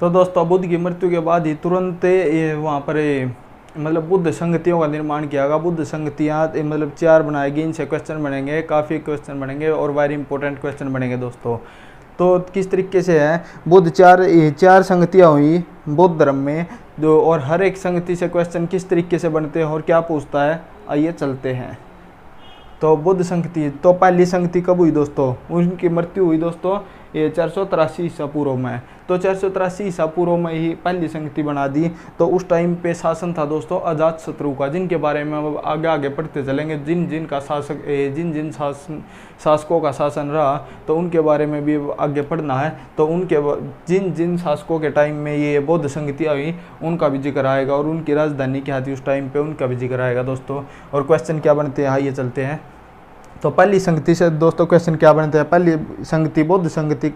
तो दोस्तों बुद्ध की मृत्यु के बाद ही तुरंत ये वहाँ पर मतलब बुद्ध संगतियों का निर्माण किया गया। बुद्ध संगतियाँ मतलब 4 बनाएगी, इनसे क्वेश्चन बनेंगे, काफ़ी क्वेश्चन बनेंगे और वेरी इंपॉर्टेंट क्वेश्चन बनेंगे दोस्तों। तो किस तरीके से है बुद्ध चार संगतियाँ हुई बौद्ध धर्म में जो, और हर एक संगति से क्वेश्चन किस तरीके से बनते हैं और क्या पूछता है, आइए चलते हैं। तो बुद्ध संगति, तो पहली संगति कब हुई दोस्तों? उनकी मृत्यु हुई दोस्तों ये 483 ईसा पूर्व में। तो 483 ईसा पूर्व में ही पहली संगति बना दी। तो उस टाइम पे शासन था दोस्तों अजात शत्रु का, जिनके बारे में अब आगे आगे पढ़ते चलेंगे। जिन शासकों का शासन रहा तो उनके बारे में भी आगे पढ़ना है। तो उनके जिन शासकों के टाइम में ये बौद्ध संगतियाँ हुई उनका भी जिक्र आएगा, और उनकी राजधानी क्या थी उस टाइम पे उनका भी जिक्र आएगा दोस्तों। और क्वेश्चन क्या बनते हैं, आइए चलते हैं। तो पहली संगति से दोस्तों क्वेश्चन क्या बनते हैं? पहली संगति बौद्ध संगति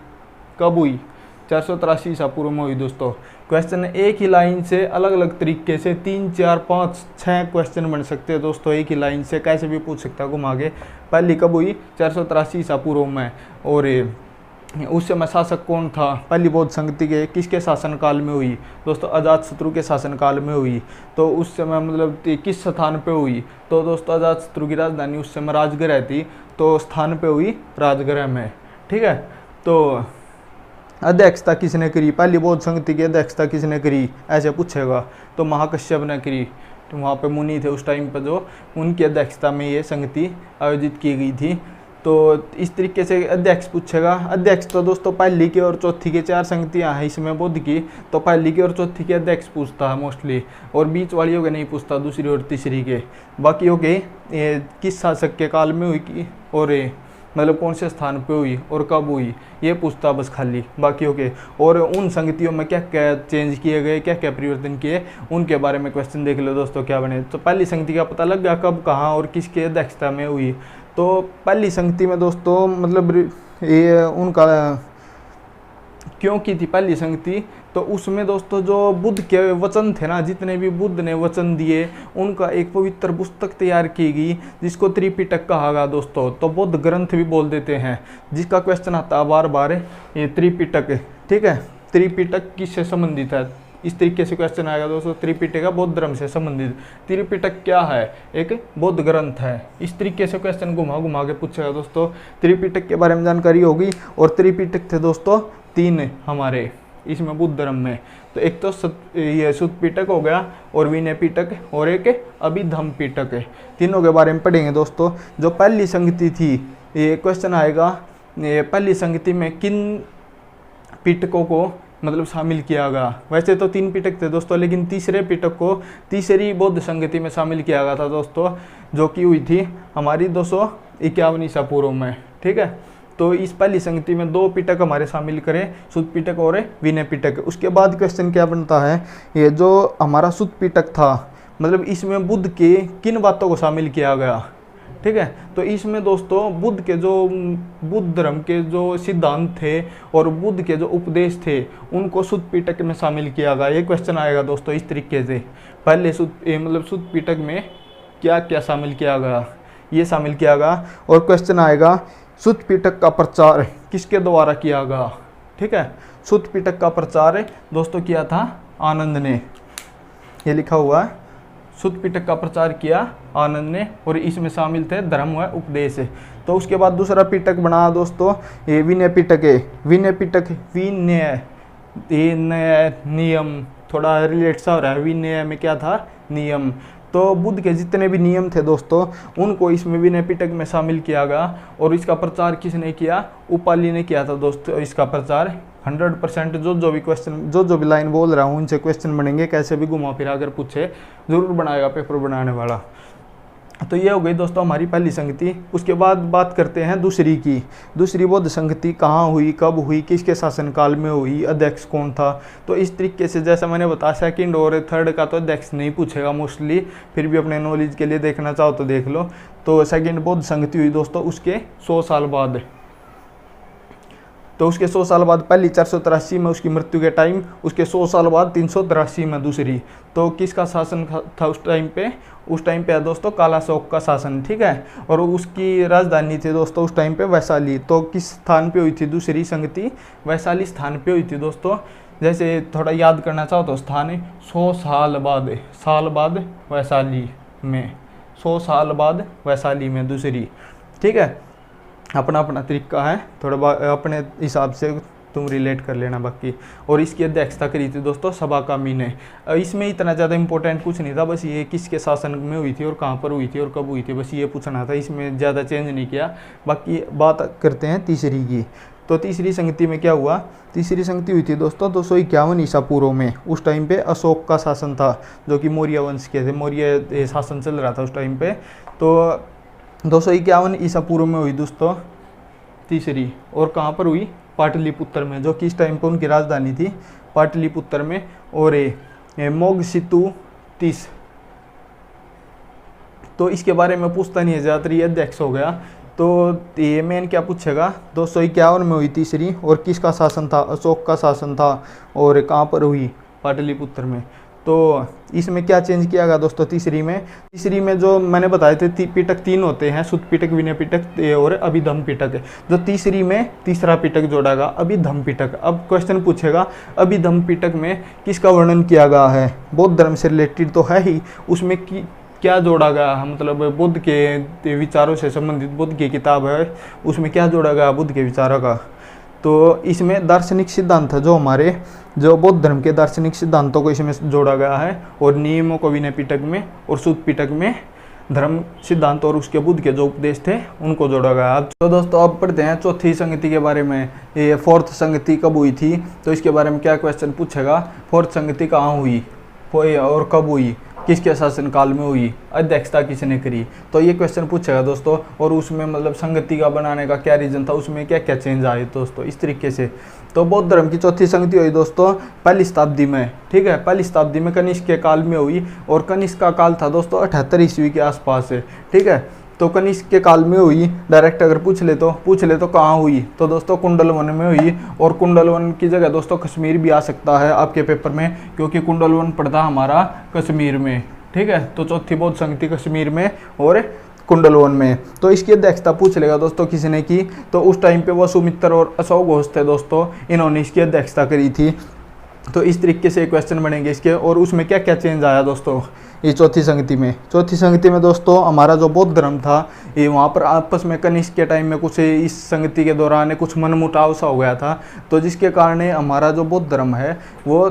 कब हुई? 483 ईसा पूर्व में हुई दोस्तों। क्वेश्चन एक ही लाइन से अलग अलग तरीके से 3, 4, 5, 6 क्वेश्चन बन सकते हैं दोस्तों। एक ही लाइन से कैसे भी पूछ सकता है घुमा के। पहली कब हुई? 483 ईसा पूर्व में। और उस समय शासक कौन था? पहली बौद्ध संगति के किसके शासनकाल में हुई दोस्तों? अजातशत्रु के शासनकाल में हुई। तो उस समय मतलब किस स्थान पे हुई? तो दोस्तों अजातशत्रु की राजधानी उस समय राजगृह थी, तो स्थान पे हुई राजगृह में। ठीक है। तो अध्यक्षता किसने करी? पहली बौद्ध संगति की अध्यक्षता किसने करी ऐसे पूछेगा तो महाकश्यप ने करी। तो वहाँ पे मुनि थे उस टाइम पर जो, उनकी अध्यक्षता में ये संगति आयोजित की गई थी। तो इस तरीके से अध्यक्ष पूछेगा। अध्यक्ष तो दोस्तों पहली की और चौथी के 4 संगतियाँ हैं इसमें बौद्ध की, तो पहली की और चौथी के अध्यक्ष पूछता है मोस्टली, और बीच वालियों के नहीं पूछता, दूसरी और तीसरी के। बाकियों के किस शासक के काल में हुई की और मतलब कौन से स्थान पे हुई और कब हुई ये पूछता बस खाली बाकियों के। और उन संगतियों में क्या क्या चेंज किए गए, क्या क्या परिवर्तन किए, उनके बारे में क्वेश्चन देख लो दोस्तों क्या बने। तो पहली संगति का पता लग गया कब, कहाँ और किसके अध्यक्षता में हुई। तो पहली संगति में दोस्तों मतलब ये उनका क्यों की थी पहली संगति? तो उसमें दोस्तों जो बुद्ध के वचन थे ना, जितने भी बुद्ध ने वचन दिए उनका एक पवित्र पुस्तक तैयार की गई जिसको त्रिपिटक कहा गया दोस्तों। तो बौद्ध ग्रंथ भी बोल देते हैं, जिसका क्वेश्चन आता है बार बार ये त्रिपिटक। ठीक है, त्रिपिटक किससे संबंधित है? इस तरीके से क्वेश्चन आएगा दोस्तों। त्रिपिटक बौद्ध धर्म से संबंधित। त्रिपिटक क्या है? एक बौद्ध ग्रंथ है। इस तरीके से क्वेश्चन घुमा घुमा के पूछेगा दोस्तों। त्रिपिटक के बारे में जानकारी होगी। और त्रिपिटक थे दोस्तों 3 हमारे इसमें बुद्ध धर्म में। तो एक तो ये सुत्त पिटक हो गया, और विनय पिटक, और एक अभिधम्म पिटक है। तीनों के बारे में पढ़ेंगे दोस्तों। जो पहली संगति थी ये क्वेश्चन आएगा, पहली संगति में किन पिटकों को मतलब शामिल किया गया? वैसे तो 3 पिटक थे दोस्तों, लेकिन तीसरे पिटक को तीसरी बौद्ध संगति में शामिल किया गया था दोस्तों, जो कि हुई थी हमारी 251 ईसा पूर्व में। ठीक है। तो इस पहली संगति में 2 पिटक हमारे शामिल करें, सुत्त पिटक और विनय पिटक। उसके बाद क्वेश्चन क्या बनता है, ये जो हमारा सुत्त पिटक था मतलब इसमें बुद्ध के किन बातों को शामिल किया गया? ठीक है। तो इसमें दोस्तों बुद्ध के जो बुद्ध धर्म के जो सिद्धांत थे और बुद्ध के जो उपदेश थे उनको सुत्त पिटक में शामिल किया गया। ये क्वेश्चन आएगा दोस्तों इस तरीके से। पहले सुत्त पिटक में क्या क्या शामिल किया गया ये शामिल किया गया। और क्वेश्चन आएगा सुत्त पिटक का प्रचार किसके द्वारा किया गया? ठीक है। सुत्त पिटक का प्रचार दोस्तों किया था आनंद ने, ये लिखा हुआ है। सुत्त पिटक का प्रचार किया आनंद ने, और इसमें शामिल थे धर्म व उपदेश। तो उसके बाद दूसरा पिटक बना दोस्तों ये विनय पिटक है। विनय पिटक, विनय नियम, थोड़ा रिलेट सा हो रहा है। विनय में क्या था? नियम। तो बुद्ध के जितने भी नियम थे दोस्तों उनको इसमें विनय पिटक में शामिल किया गया। और इसका प्रचार किसने किया? उपाली ने किया था दोस्तों इसका प्रचार। 100% जो भी क्वेश्चन जो भी लाइन बोल रहा हूँ उनसे क्वेश्चन बनेंगे, कैसे भी घुमा फिरा कर पूछे जरूर बनाएगा पेपर बनाने वाला। तो ये हो गई दोस्तों हमारी पहली संगति। उसके बाद बात करते हैं दूसरी की। दूसरी बौद्ध संगति कहाँ हुई, कब हुई, किसके शासनकाल में हुई, अध्यक्ष कौन था? तो इस तरीके से जैसा मैंने बताया सेकंड और थर्ड का तो अध्यक्ष नहीं पूछेगा मोस्टली, फिर भी अपने नॉलेज के लिए देखना चाहो तो देख लो। तो सेकंड बौद्ध संगति हुई दोस्तों उसके 100 साल बाद। तो उसके 100 साल बाद पहली 483 में उसकी मृत्यु के टाइम, उसके 100 साल बाद 383 में दूसरी। तो किसका शासन था उस टाइम पे? उस टाइम पे है दोस्तों कालाशोक का शासन। ठीक है। और उसकी राजधानी थी दोस्तों उस टाइम पे वैशाली। तो किस स्थान पे हुई थी दूसरी संगति? वैशाली स्थान पे हुई थी दोस्तों। जैसे थोड़ा याद करना चाहो तो स्थान है 100 साल बाद वैशाली में, 100 साल बाद वैशाली में दूसरी। ठीक है, अपना अपना तरीका है, थोड़ा अपने हिसाब से तुम रिलेट कर लेना बाकी। और इसकी अध्यक्षता करी थी दोस्तों सभा कामी ने। इसमें इतना ज़्यादा इंपॉर्टेंट कुछ नहीं था, बस ये किसके शासन में हुई थी और कहाँ पर हुई थी और कब हुई थी, बस ये पूछना था, इसमें ज़्यादा चेंज नहीं किया। बाकी बात करते हैं तीसरी की। तो तीसरी संगति में क्या हुआ, तीसरी संगति हुई थी दोस्तों 251 ईसा पूर्व में। उस टाइम पे अशोक का शासन था, जो कि मौर्य वंश के थे, मौर्य शासन चल रहा था उस टाइम पे। तो 251 ईसा पूर्व में हुई दोस्तों तीसरी, और कहाँ पर हुई, पाटलिपुत्र में, जो कि इस टाइम पर उनकी राजधानी थी पाटलिपुत्र में। और मोगसितु 30, तो इसके बारे में पूछता नहीं है ज़्यादातर, ये अध्यक्ष हो गया। तो ये मेन क्या पूछेगा, 251 में हुई तीसरी, और किसका शासन था, अशोक का शासन था, और कहाँ पर हुई, पाटलिपुत्र में। तो इसमें क्या चेंज किया गया दोस्तों तीसरी में जो मैंने बताए थे पिटक 3 होते हैं, सुत पिटक, विनय पिटक और अभिधम पिटक। जो तीसरी में तीसरा पिटक जोड़ा गया, अभिधम पिटक। अब क्वेश्चन पूछेगा अभिधम पिटक में किसका वर्णन किया गया है, बौद्ध धर्म से रिलेटेड तो है ही, उसमें क्या जोड़ा गया है, मतलब बुद्ध के विचारों से संबंधित बुद्ध की किताब है, उसमें क्या जोड़ा गया बुद्ध के विचारों का। तो इसमें दार्शनिक सिद्धांत है, जो हमारे जो बौद्ध धर्म के दार्शनिक सिद्धांतों को इसमें जोड़ा गया है, और नियमों को विनय पिटक में, और सुत पिटक में धर्म सिद्धांत और उसके बुद्ध के जो उपदेश थे उनको जोड़ा गया। तो दोस्तों अब पढ़ते हैं चौथी संगति के बारे में। ये फोर्थ संगति कब हुई थी, तो इसके बारे में क्या क्वेश्चन पूछेगा, फोर्थ संगति कहाँ हुई और कब हुई, किसके शासन काल में हुई, अध्यक्षता किसने करी, तो ये क्वेश्चन पूछेगा दोस्तों। और उसमें मतलब संगति का बनाने का क्या रीजन था, उसमें क्या क्या चेंज आए दोस्तों, इस तरीके से। तो बौद्ध धर्म की चौथी संगति हुई दोस्तों 1ली शताब्दी में। ठीक है, 1ली शताब्दी में कनिष्क के काल में हुई, और कनिष्क का काल था दोस्तों 78 ईस्वी के आसपास से। ठीक है, तो कनिष्क के काल में हुई। डायरेक्ट अगर पूछ ले तो कहाँ हुई, तो दोस्तों कुंडलवन में हुई। और कुंडलवन की जगह दोस्तों कश्मीर भी आ सकता है आपके पेपर में, क्योंकि कुंडलवन पड़ता हमारा कश्मीर में। ठीक है, तो चौथी बौद्ध संगति कश्मीर में और कुंडलवन में। तो इसकी अध्यक्षता पूछ लेगा दोस्तों किसने की, तो उस टाइम पे वसुमित्र और अशोक घोष थे दोस्तों, इन्होंने इसकी अध्यक्षता करी थी। तो इस तरीके से क्वेश्चन बनेंगे इसके। और उसमें क्या क्या चेंज आया दोस्तों ये चौथी संगति में दोस्तों, हमारा जो बौद्ध धर्म था ये वहाँ पर आपस में कनिष्क के टाइम में कुछ इस संगति के दौरान कुछ मनमुटाव सा हो गया था, तो जिसके कारण हमारा जो बौद्ध धर्म है वो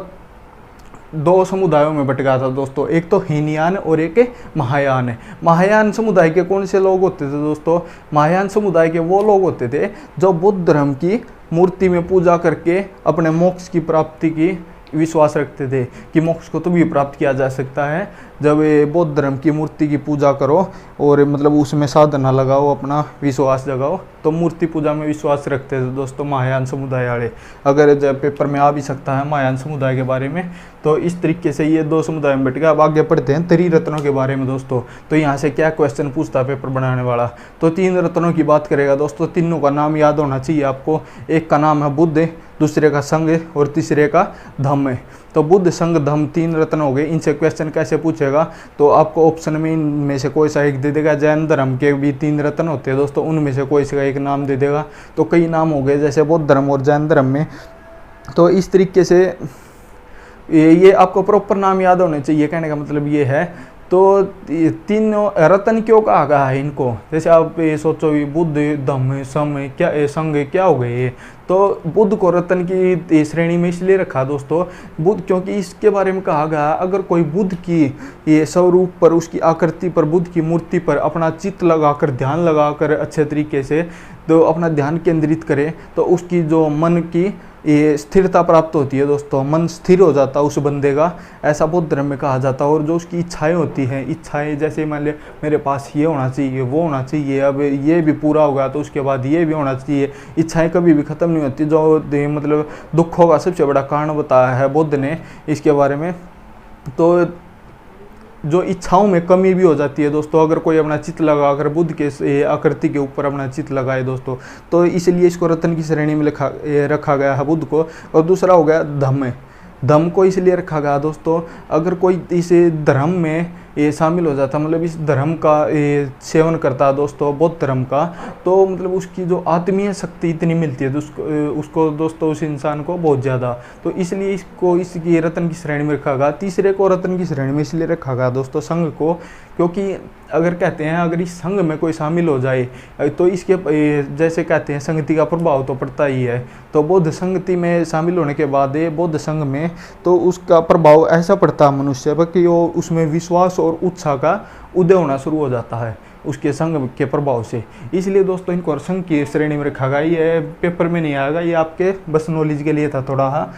2 समुदायों में बट गया था दोस्तों, एक तो हीनयान और एक महायान है। महायान समुदाय के कौन से लोग होते थे दोस्तों, महायान समुदाय के वो लोग होते थे जो बुद्ध धर्म की मूर्ति में पूजा करके अपने मोक्ष की प्राप्ति की विश्वास रखते थे, कि मोक्ष को तो भी प्राप्त किया जा सकता है जब ये बौद्ध धर्म की मूर्ति की पूजा करो और मतलब उसमें साधना लगाओ, अपना विश्वास जगाओ। तो मूर्ति पूजा में विश्वास रखते थे दोस्तों महायान समुदाय वाले। अगर जब पेपर में आ भी सकता है महायान समुदाय के बारे में, तो इस तरीके से ये 2 समुदाय में बट गया। अब आगे पढ़ते हैं त्रिरत्नों के बारे में दोस्तों। तो यहाँ से क्या क्वेश्चन पूछता है पेपर बनाने वाला, तो 3 रत्नों की बात करेगा दोस्तों। तीनों का नाम याद होना चाहिए आपको। एक का नाम है बुद्ध, दूसरे का संघ और तीसरे का धम्म। तो बुद्ध, संघ, धम्म 3 रत्न हो गए। इनसे क्वेश्चन कैसे पूछेगा, तो आपको ऑप्शन में इनमें से कोई सा एक दे देगा। जैन धर्म के भी 3 रत्न होते हैं दोस्तों, उनमें से कोई सा एक नाम दे देगा। तो कई नाम हो गए जैसे बौद्ध धर्म और जैन धर्म में। तो इस तरीके से ये आपको प्रॉपर नाम याद होने चाहिए, कहने का मतलब ये है। तो 3 रत्न क्यों कहा गया है इनको, जैसे आप ये सोचो बुद्ध, धम्म, संघ क्या हो गए। तो बुद्ध को रत्न की श्रेणी में इसलिए रखा दोस्तों बुद्ध, क्योंकि इसके बारे में कहा गया अगर कोई बुद्ध की ये स्वरूप पर, उसकी आकृति पर, बुद्ध की मूर्ति पर अपना चित्त लगाकर, ध्यान लगाकर अच्छे तरीके से तो अपना ध्यान केंद्रित करे, तो उसकी जो मन की ये स्थिरता प्राप्त होती है दोस्तों, मन स्थिर हो जाता है उस बंदे का, ऐसा बौद्ध धर्म में कहा जाता है। और जो उसकी इच्छाएं होती हैं, इच्छाएं जैसे मान लिया मेरे पास ये होना चाहिए, वो होना चाहिए, अब ये भी पूरा हो गया तो उसके बाद ये भी होना चाहिए। इच्छाएं कभी भी ख़त्म नहीं होती, जो मतलब दुखों का सबसे बड़ा कारण बताया है बुद्ध ने इसके बारे में। तो जो इच्छाओं में कमी भी हो जाती है दोस्तों, अगर कोई अपना चित्त लगाकर बुद्ध के आकृति के ऊपर अपना चित्त लगाए दोस्तों, तो इसलिए इसको रत्न की श्रेणी में रखा गया है बुद्ध को। और दूसरा हो गया धम्म। धम्म को इसलिए रखा गया दोस्तों, अगर कोई इस धर्म में ये शामिल हो जाता, मतलब इस धर्म का ये सेवन करता है दोस्तों, बौद्ध धर्म का, तो मतलब उसकी जो आत्मीय शक्ति इतनी मिलती है तो उसको दोस्तों उस इंसान को बहुत ज़्यादा, तो इसलिए इसको इसकी रत्न की श्रेणी में रखा गया। तीसरे को रत्न की श्रेणी में इसलिए रखा गया दोस्तों संघ को, क्योंकि अगर कहते हैं अगर इस संघ में कोई शामिल हो जाए तो इसके जैसे कहते हैं संगति का प्रभाव तो पड़ता ही है। तो बौद्ध संगति में शामिल होने के बाद बौद्ध संघ में तो उसका प्रभाव ऐसा पड़ता है मनुष्य पर कि वो उसमें विश्वास और उत्साह का उदय होना शुरू हो जाता है उसके संघ के प्रभाव से। इसलिए दोस्तों इनको संघ की श्रेणी में रखा गया। ये पेपर में नहीं आएगा, ये आपके बस नॉलेज के लिए था थोड़ा। हाँ,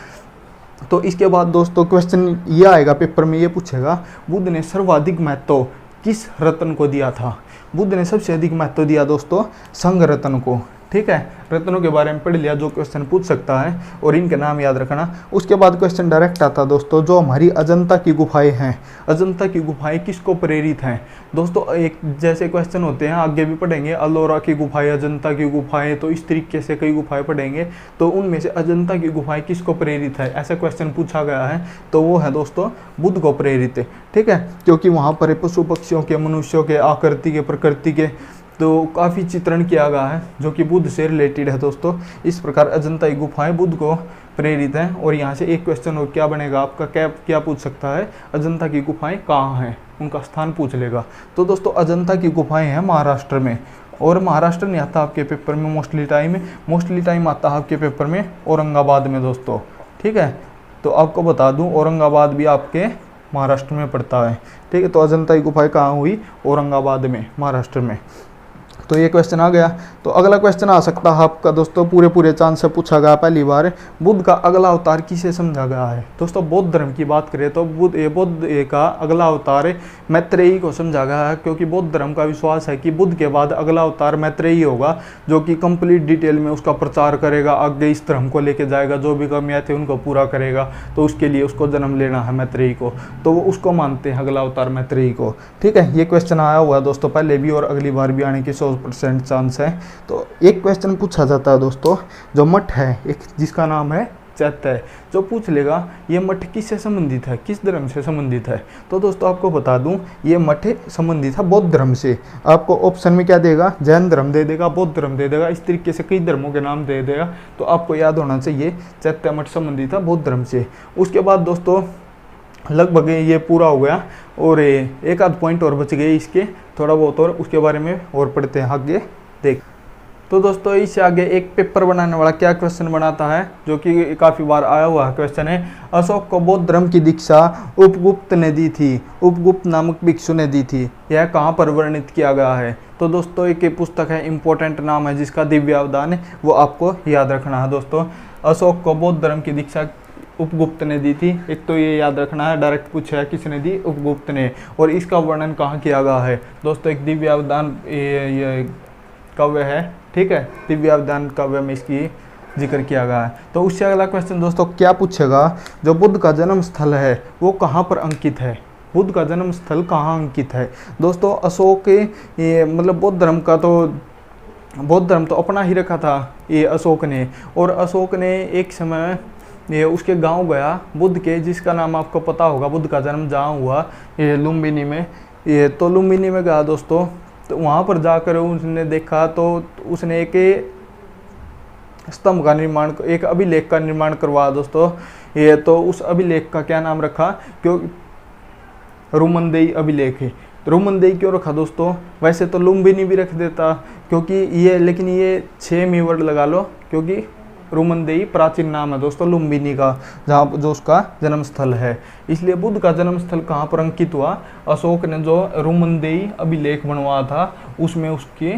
तो इसके बाद दोस्तों क्वेश्चन ये आएगा पेपर में, ये पूछेगा बुद्ध ने सर्वाधिक महत्व किस रत्न को दिया था। बुद्ध ने सबसे अधिक महत्व दिया दोस्तों संघ रत्न को। ठीक है, रत्नों के बारे में पढ़ लिया जो क्वेश्चन पूछ सकता है, और इनके नाम याद रखना। उसके बाद क्वेश्चन डायरेक्ट आता दोस्तों, जो हमारी अजंता की गुफाएं हैं, अजंता की गुफाएं किसको प्रेरित हैं दोस्तों। एक जैसे क्वेश्चन होते हैं आगे भी पढ़ेंगे, अलोरा की गुफाएं, अजंता की गुफाएं, तो इस तरीके से कई गुफाएं पढ़ेंगे। तो उनमें से अजंता की गुफाएं किसको प्रेरित है, ऐसा क्वेश्चन पूछा गया है, तो वो है दोस्तों बुद्ध को प्रेरित है। ठीक है, क्योंकि वहाँ पर पशु पक्षियों के, मनुष्यों के, आकृति के, प्रकृति के तो काफ़ी चित्रण किया गया है जो कि बुद्ध से रिलेटेड है दोस्तों। इस प्रकार अजंता की गुफाएं बुद्ध को प्रेरित हैं। और यहाँ से एक क्वेश्चन और क्या बनेगा आपका, क्या पूछ सकता है, अजंता की गुफाएं कहाँ हैं, उनका स्थान पूछ लेगा। तो दोस्तों अजंता की गुफाएं हैं महाराष्ट्र में, और महाराष्ट्र नहीं आता आपके पेपर में मोस्टली टाइम आता है आपके पेपर में औरंगाबाद में दोस्तों। ठीक है, तो आपको बता दूँ औरंगाबाद भी आपके महाराष्ट्र में पड़ता है। ठीक है, तो अजंता की गुफाएं कहाँ हुई, औरंगाबाद में, महाराष्ट्र में। तो ये क्वेश्चन आ गया। तो अगला क्वेश्चन आ सकता है आपका दोस्तों, पूरे चांस से पूछा गया पहली बार, बुद्ध का अगला अवतार किसे समझा गया है। दोस्तों बौद्ध धर्म की बात करें तो बुद्ध का अगला अवतार मैत्रेयी को समझा गया है, क्योंकि बौद्ध धर्म का विश्वास है कि बुद्ध के बाद अगला अवतार मैत्रेयी होगा, जो कि कंप्लीट डिटेल में उसका प्रचार करेगा, आगे इस धर्म को लेके जाएगा, जो भी कमियाँ थी उनको पूरा करेगा। तो उसके लिए उसको जन्म लेना है मैत्रेयी को, तो वो उसको मानते हैं अगला अवतार मैत्रेयी को। ठीक है, ये क्वेश्चन आया हुआ है दोस्तों पहले भी, और अगली बार भी आने की 100% चांस है। तो एक क्वेश्चन पूछा जाता है दोस्तों, जो मठ है एक जिसका नाम है चैत्य, जो पूछ लेगा ये मठ किससे संबंधित है, किस धर्म से संबंधित है। तो दोस्तों आपको बता दूं ये मठ संबंधित है बौद्ध धर्म से। आपको ऑप्शन में क्या देगा, जैन धर्म दे देगा, बौद्ध धर्म दे देगा, इस तरीके से कई धर्मों के नाम दे देगा। तो आपको याद होना चाहिए चैत्य मठ संबंधित है बौद्ध धर्म से। उसके बाद दोस्तों लगभग ये पूरा हो गया, और एक आध पॉइंट और बच गए इसके, थोड़ा बहुत और उसके बारे में और पढ़ते हैं आगे देख। तो दोस्तों इससे आगे एक पेपर बनाने वाला क्या क्वेश्चन बनाता है, जो कि काफ़ी बार आया हुआ क्वेश्चन है। अशोक को बौद्ध धर्म की दीक्षा उपगुप्त ने दी थी, उपगुप्त नामक भिक्षु ने दी थी, यह कहाँ पर वर्णित किया गया है। तो दोस्तों एक पुस्तक है, इंपॉर्टेंट नाम है जिसका दिव्यावदान है, वो आपको याद रखना है दोस्तों। अशोक को बौद्ध धर्म की दीक्षा उपगुप्त ने दी थी, एक तो ये याद रखना है, डायरेक्ट पूछा है किसने दी, उपगुप्त ने। और इसका वर्णन कहाँ किया गया है दोस्तों, एक दिव्यावदान ये काव्य है। ठीक है, दिव्यावदान काव्य में इसकी जिक्र किया गया है। तो उससे अगला क्वेश्चन दोस्तों क्या पूछेगा, जो बुद्ध का जन्म स्थल है वो कहाँ पर अंकित है, बुद्ध का जन्म स्थल कहाँ अंकित है। दोस्तों अशोक ये मतलब बौद्ध धर्म तो अपना ही रखा था ये अशोक ने, और अशोक ने एक समय ये उसके गांव गया बुद्ध के, जिसका नाम आपको पता होगा, बुद्ध का जन्म जहाँ हुआ ये लुम्बिनी में। ये तो लुम्बिनी में गया दोस्तों, तो वहाँ पर जाकर उसने देखा तो उसने एक स्तंभ का निर्माण, एक अभिलेख का निर्माण करवाया दोस्तों। ये तो उस अभिलेख का क्या नाम रखा, क्यों रुमनदेई अभिलेख है। रुमनदेई क्यों रखा दोस्तों, वैसे तो लुम्बिनी भी रख देता, क्योंकि ये, लेकिन ये 6 मी वर्ड लगा लो, क्योंकि रुमनदेई प्राचीन नाम है दोस्तों लुम्बिनी का, जहाँ जो उसका जन्म स्थल है। इसलिए बुद्ध का जन्म स्थल कहाँ पर अंकित हुआ, अशोक ने जो रुमनदेई अभिलेख बनवाया था उसमें उसकी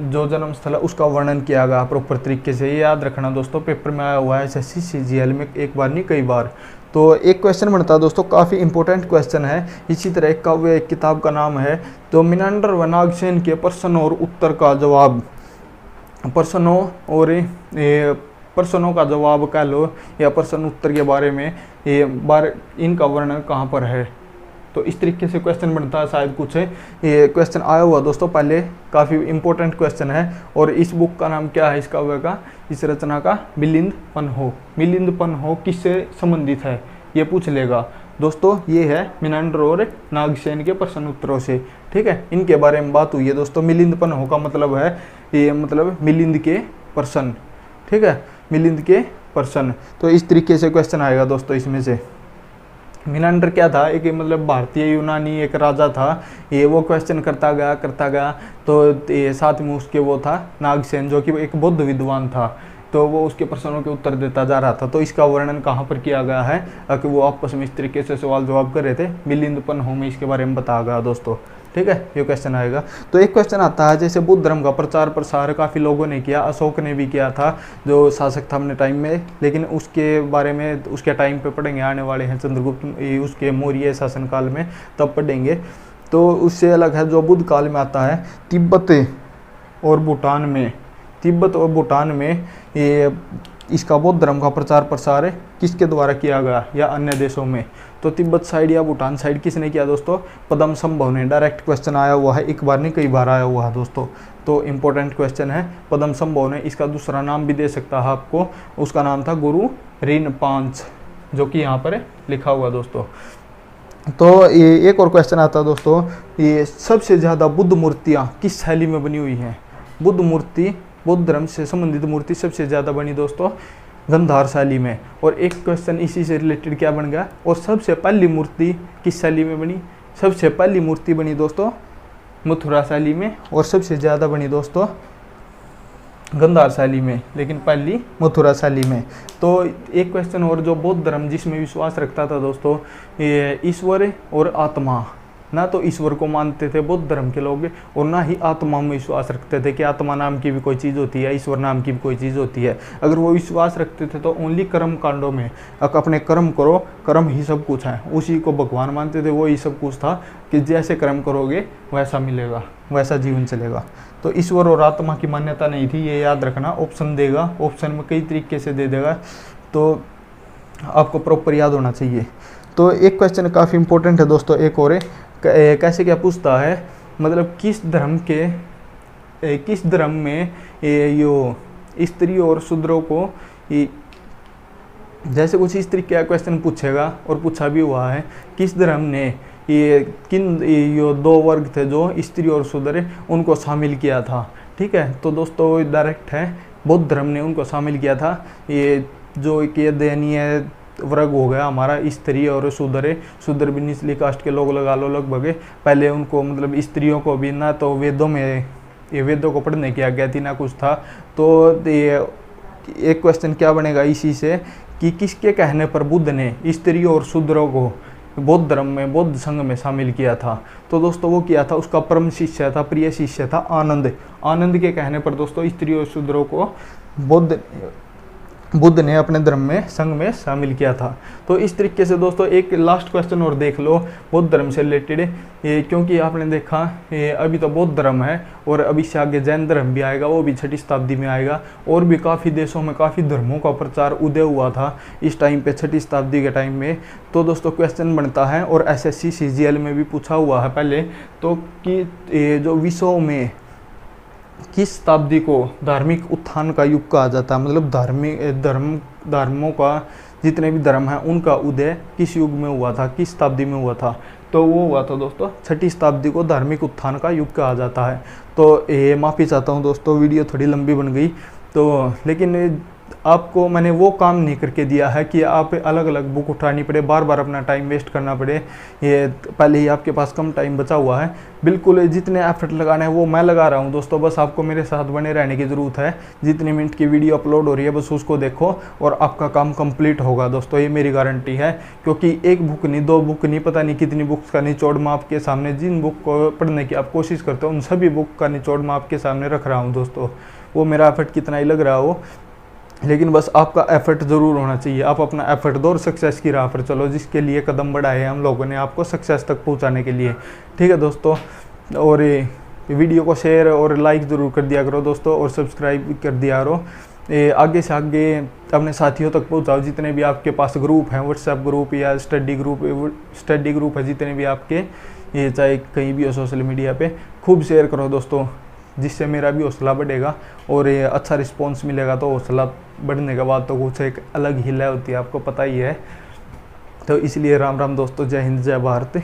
जो जन्म स्थल है उसका वर्णन किया गया प्रॉपर तरीके से। ये याद रखना दोस्तों, पेपर में आया हुआ है SSC CGL में, एक बार नहीं कई बार। तो एक क्वेश्चन बनता है दोस्तों, काफ़ी इंपॉर्टेंट क्वेश्चन है। इसी तरह एक काव्य, एक किताब का नाम है, तो मिनांडर व नागसेन के प्रश्न और उत्तर का जवाब, प्रश्नों का जवाब कह लो या प्रश्न उत्तर के बारे में इनका वर्णन कहाँ पर है। तो इस तरीके से क्वेश्चन बनता है, शायद कुछ ये क्वेश्चन आया हुआ दोस्तों पहले, काफ़ी इंपॉर्टेंट क्वेश्चन है। और इस बुक का नाम क्या है, इस काव्य का, इस रचना का, मिलिंद पन्हो। मिलिंद पन्हो किससे संबंधित है ये पूछ लेगा। दोस्तों ये है मिनांडर और नागसेन के प्रश्न उत्तरों से। ठीक है, इनके बारे में बात हुई है दोस्तों। मिलिंद पन्हो का मतलब है ये मतलब मिलिंद के प्रश्न। ठीक है, मिलिंद के प्रश्न। तो इस तरीके से क्वेश्चन आएगा दोस्तों इसमें से। मिनांडर क्या था, एक मतलब भारतीय यूनानी एक राजा था। ये वो क्वेश्चन करता गया तो ये साथ में उसके वो था नागसेन, जो कि एक बौद्ध विद्वान था। तो वो उसके प्रश्नों के उत्तर देता जा रहा था। तो इसका वर्णन कहाँ पर किया गया है कि वो आपस में इस तरीके से सवाल जवाब कर रहे थे। मिलिंद पन्हो में इसके बारे में बताया गया दोस्तों। ठीक है, ये क्वेश्चन आएगा। तो एक क्वेश्चन आता है, जैसे बुद्ध धर्म का प्रचार प्रसार काफ़ी लोगों ने किया, अशोक ने भी किया था जो शासक था अपने टाइम में, लेकिन उसके बारे में उसके टाइम पे पढ़ेंगे, आने वाले हैं चंद्रगुप्त उसके मौर्य शासनकाल में तब पढ़ेंगे। तो उससे अलग है जो बुद्ध काल में आता है, तिब्बत और भूटान में ये इसका बौद्ध धर्म का प्रचार प्रसार किसके द्वारा किया गया या अन्य देशों में। तो तिब्बत साइड या भूटान साइड किसने किया दोस्तों, पद्मसंभव ने। डायरेक्ट क्वेश्चन आया हुआ है, एक बार नहीं कई बार आया हुआ है दोस्तों। तो इम्पोर्टेंट क्वेश्चन है, पद्मसंभव ने। इसका दूसरा नाम भी दे सकता है आपको, उसका नाम था गुरु रिनपांच, जो कि यहाँ पर लिखा हुआ दोस्तों। तो ये एक और क्वेश्चन आता है दोस्तों, ये सबसे ज़्यादा बुद्ध मूर्तियाँ किस शैली में बनी हुई हैं। बुद्ध मूर्ति, बुद्ध धर्म से संबंधित मूर्ति सबसे ज़्यादा बनी दोस्तों गंधार शैली में। और एक क्वेश्चन इसी से रिलेटेड क्या बन गया, और सबसे पहली मूर्ति किस शैली में बनी। सबसे पहली मूर्ति बनी दोस्तों मथुरा शैली में, और सबसे ज़्यादा बनी दोस्तों गंधार शैली में, लेकिन पहली मथुरा शैली में। तो एक क्वेश्चन और, जो बौद्ध धर्म जिसमें विश्वास रखता था दोस्तों ये ईश्वर और आत्मा, ना तो ईश्वर को मानते थे बौद्ध धर्म के लोग, और ना ही आत्मा में विश्वास रखते थे कि आत्मा नाम की भी कोई चीज़ होती है, ईश्वर नाम की भी कोई चीज़ होती है। अगर वो विश्वास रखते थे तो ओनली कर्म कांडों में, अपने कर्म करो, कर्म ही सब कुछ है, उसी को भगवान मानते थे, वो ही सब कुछ था कि जैसे कर्म करोगे वैसा मिलेगा, वैसा जीवन चलेगा। तो ईश्वर और आत्मा की मान्यता नहीं थी, ये याद रखना। ऑप्शन देगा, ऑप्शन में कई तरीके से दे देगा, तो आपको प्रॉपर याद होना चाहिए। तो एक क्वेश्चन काफ़ी इंपॉर्टेंट है दोस्तों, एक और कैसे क्या पूछता है, मतलब किस धर्म में यो स्त्री और शूद्रों को जैसे कुछ इस तरीके का क्वेश्चन पूछेगा, और पूछा भी हुआ है, किस धर्म ने ये दो वर्ग थे जो स्त्री और शूद्र, उनको शामिल किया था। ठीक है, तो दोस्तों डायरेक्ट है, बौद्ध धर्म ने उनको शामिल किया था। ये जो कि दयनीय वर्ग हो गया हमारा, स्त्री और शूद्र भी निचली कास्ट के लोग लगा लो लगभग। पहले उनको मतलब स्त्रियों को भी ना तो वेदों में, ये वेदों को पढ़ने की आज्ञा थी ना कुछ था। तो ये एक क्वेश्चन क्या बनेगा इसी से, कि किसके कहने पर बुद्ध ने स्त्रियों और शूद्रों को बौद्ध धर्म में, बौद्ध संघ में शामिल किया था। तो दोस्तों वो किया था, उसका परम शिष्य था, प्रिय शिष्य था आनंद के कहने पर दोस्तों स्त्रियों और शूद्रों को बुद्ध ने अपने धर्म में, संघ में शामिल किया था। तो इस तरीके से दोस्तों एक लास्ट क्वेश्चन और देख लो बौद्ध धर्म से रिलेटेड, क्योंकि आपने देखा अभी तो बौद्ध धर्म है, और अभी से आगे जैन धर्म भी आएगा, वो भी 6ठी शताब्दी में आएगा। और भी काफ़ी देशों में काफ़ी धर्मों का प्रचार उदय हुआ था इस टाइम पे, 6ठी शताब्दी के टाइम में। तो दोस्तों क्वेश्चन बनता है, और SSC CGL में भी पूछा हुआ है पहले तो, कि जो विश्व में किस शताब्दी को धार्मिक उत्थान का युग कहा जाता है, मतलब धर्मों का जितने भी धर्म हैं उनका उदय किस युग में हुआ था, किस शताब्दी में हुआ था। तो वो हुआ था दोस्तों 6ठी शताब्दी को धार्मिक उत्थान का युग कहा जाता है। तो ये माफ़ी चाहता हूँ दोस्तों, वीडियो थोड़ी लंबी बन गई तो, लेकिन आपको मैंने वो काम नहीं करके दिया है कि आप अलग अलग बुक उठानी पड़े, बार बार अपना टाइम वेस्ट करना पड़े। ये पहले ही आपके पास कम टाइम बचा हुआ है, बिल्कुल जितने एफर्ट लगाने हैं वो मैं लगा रहा हूँ दोस्तों। बस आपको मेरे साथ बने रहने की ज़रूरत है। जितने मिनट की वीडियो अपलोड हो रही है बस उसको देखो और आपका काम कंप्लीट होगा दोस्तों, ये मेरी गारंटी है। क्योंकि एक बुक नहीं, 2 बुक नहीं, पता नहीं कितनी बुक्स का निचोड़ मैं आपके सामने, जिन बुक को पढ़ने की आप कोशिश करते हो उन सभी बुक का निचोड़ मैं आपके सामने रख रहा हूँ दोस्तों। वो मेरा एफर्ट कितना ही लग रहा हो, लेकिन बस आपका एफर्ट ज़रूर होना चाहिए। आप अपना एफर्ट दो और सक्सेस की राह पर चलो, जिसके लिए कदम बढ़ाए हैं हम लोगों ने आपको सक्सेस तक पहुंचाने के लिए। ठीक है दोस्तों, और वीडियो को शेयर और लाइक ज़रूर कर दिया करो दोस्तों, और सब्सक्राइब भी कर दिया करो। आगे से आगे अपने साथियों तक पहुंचाओ, जितने भी आपके पास ग्रुप हैं, व्हाट्सएप ग्रुप या स्टडी ग्रुप है, जितने भी आपके, ये चाहे कहीं भी हो सोशल मीडिया पे, खूब शेयर करो दोस्तों, जिससे मेरा भी हौसला बढ़ेगा और ये अच्छा रिस्पॉन्स मिलेगा। तो हौसला बढ़ने के बाद तो कुछ एक अलग ही लय होती है, आपको पता ही है। तो इसलिए राम राम दोस्तों, जय हिंद जय भारत।